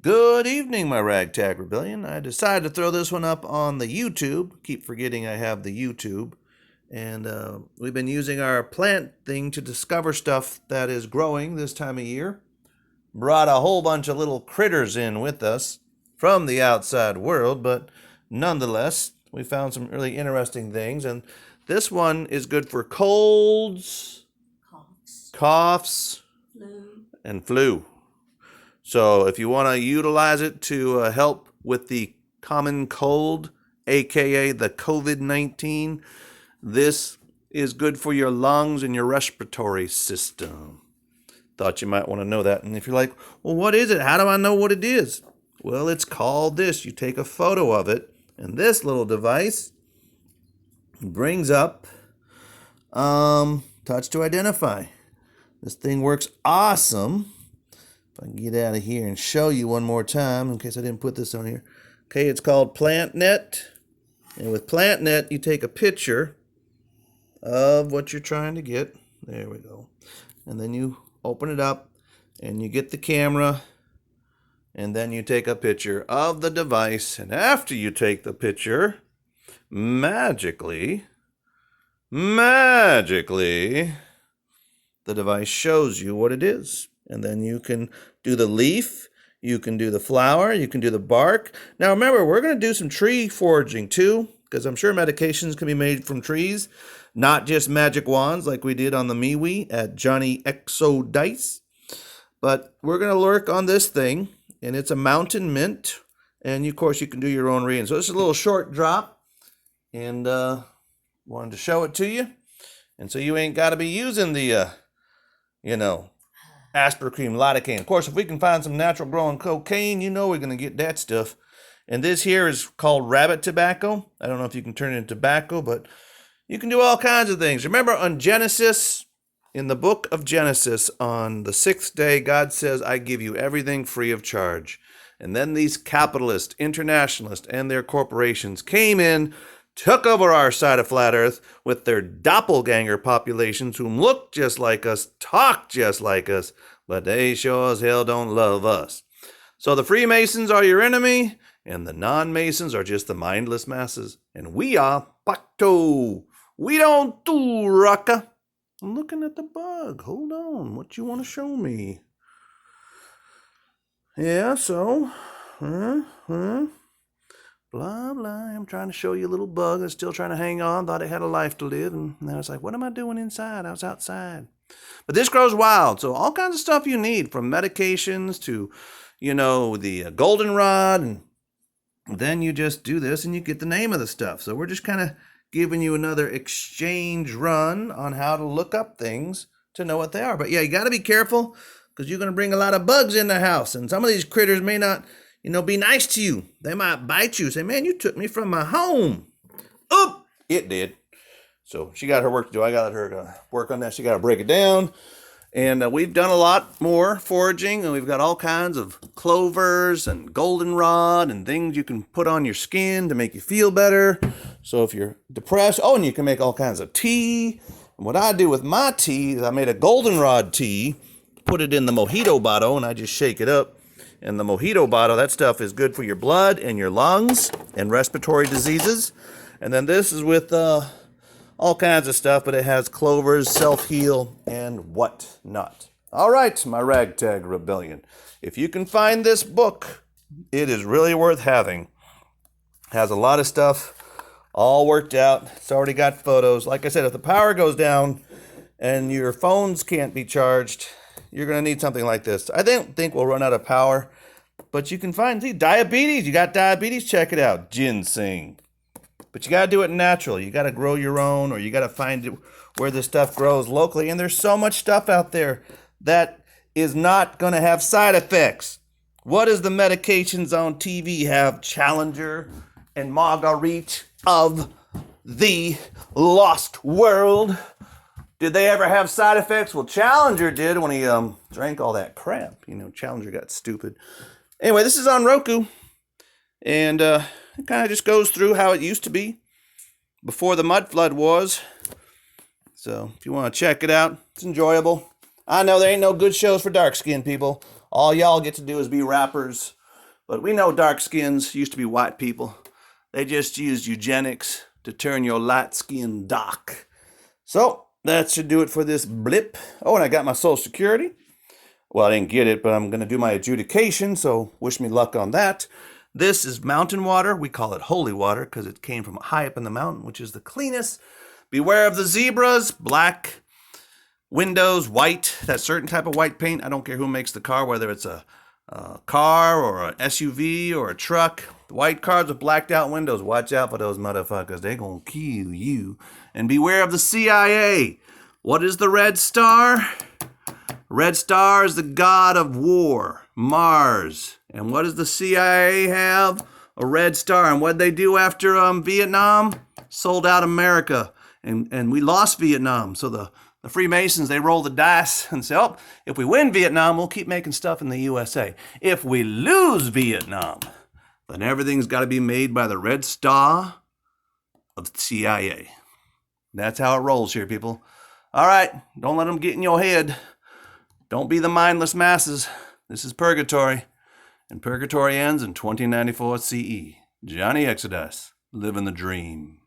Good evening, my ragtag rebellion. I decided to throw this one up on the YouTube. Keep forgetting I have the YouTube. And we've been using our plant thing to discover stuff that is growing this time of year. Brought a whole bunch of little critters in with us from the outside world, but nonetheless, we found some really interesting things. And this one is good for colds, coughs, and flu. So if you want to utilize it to help with the common cold, aka the COVID-19, this is good for your lungs and your respiratory system. Thought you might want to know that. And if you're like, well, what is it? How do I know what it is? Well, it's called this. You take a photo of it, and this little device brings up touch to identify. This thing works awesome. If I can get out of here and show you one more time, in case I didn't put this on here. Okay, it's called PlantNet. And with PlantNet, you take a picture of what you're trying to get. There we go. And then you open it up, and you get the camera, and then you take a picture of the device. And after you take the picture, magically, the device shows you what it is. And then you can do the leaf, you can do the flower, you can do the bark. Now remember, we're going to do some tree foraging too, because I'm sure medications can be made from trees, not just magic wands like we did on the MeWe at Johnny Exodice. But we're going to lurk on this thing, and it's a mountain mint. And of course, you can do your own reading. So this is a little short drop, and wanted to show it to you. And so you ain't got to be using the, aspartame, lidocaine. Of course, if we can find some natural growing cocaine, we're going to get that stuff. And this here is called rabbit tobacco. I don't know if you can turn it into tobacco, but you can do all kinds of things. Remember on Genesis, in the book of Genesis, on the sixth day, God says, I give you everything free of charge. And then these capitalists, internationalists, and their corporations came in, took over our side of flat earth with their doppelganger populations whom look just like us, talk just like us, but they sure as hell don't love us. So the Freemasons are your enemy, and the non-Masons are just the mindless masses. And we are pacto. We don't do raka. I'm looking at the bug. Hold on. What you want to show me? Yeah, so, blah, blah. I'm trying to show you a little bug that's still trying to hang on. Thought it had a life to live. And now it's like, what am I doing inside? I was outside. But this grows wild. So all kinds of stuff you need, from medications to, the goldenrod. And then you just do this and you get the name of the stuff. So we're just kind of giving you another exchange run on how to look up things to know what they are. But yeah, you got to be careful, because you're going to bring a lot of bugs in the house. And some of these critters may not be nice to you. They might bite you. Say, man, you took me from my home. Oop! It did. So she got her work to do. I got her work on that. She got to break it down. And we've done a lot more foraging. And we've got all kinds of clovers and goldenrod and things you can put on your skin to make you feel better. So if you're depressed, and you can make all kinds of tea. And what I do with my tea is I made a goldenrod tea, put it in the mojito bottle, and I just shake it up. And the mojito bottle, that stuff is good for your blood and your lungs and respiratory diseases. And then this is with all kinds of stuff, but it has clovers, self-heal, and whatnot. All right, my ragtag rebellion. If you can find this book, it is really worth having. It has a lot of stuff all worked out. It's already got photos. Like I said, if the power goes down and your phones can't be charged, you're going to need something like this. I don't think we'll run out of power, but you can find diabetes. You got diabetes? Check it out. Ginseng. But you got to do it natural. You got to grow your own, or you got to find it where this stuff grows locally. And there's so much stuff out there that is not going to have side effects. What does the medications on TV have? Challenger and Marguerite of the Lost World. Did they ever have side effects? Well, Challenger did when he drank all that crap. Challenger got stupid. Anyway, this is on Roku. And it kind of just goes through how it used to be before the mud flood wars. So if you want to check it out, it's enjoyable. I know there ain't no good shows for dark-skinned people. All y'all get to do is be rappers But we know dark skins used to be white people. They just used eugenics to turn your light skin dark. So that should do it for this blip. Oh, and I got my Social Security. Well, I didn't get it, but I'm going to do my adjudication, so wish me luck on that. This is mountain water. We call it holy water because it came from high up in the mountain, which is the cleanest. Beware of the zebras, black windows, white, that certain type of white paint. I don't care who makes the car, whether it's a car or an SUV or a truck. White cars with blacked out windows. Watch out for those motherfuckers. They're going to kill you. And beware of the CIA. What is the red star? Red Star is the god of war, Mars. And what does the CIA have? A red star. And what did they do after Vietnam? Sold out America. And we lost Vietnam. So the Freemasons, they roll the dice and say, oh, if we win Vietnam, we'll keep making stuff in the USA. If we lose Vietnam, then everything's got to be made by the red star of the CIA. That's how it rolls here, people. All right, don't let them get in your head. Don't be the mindless masses. This is purgatory, and purgatory ends in 2094 CE. Johnny Exodice, living the dream.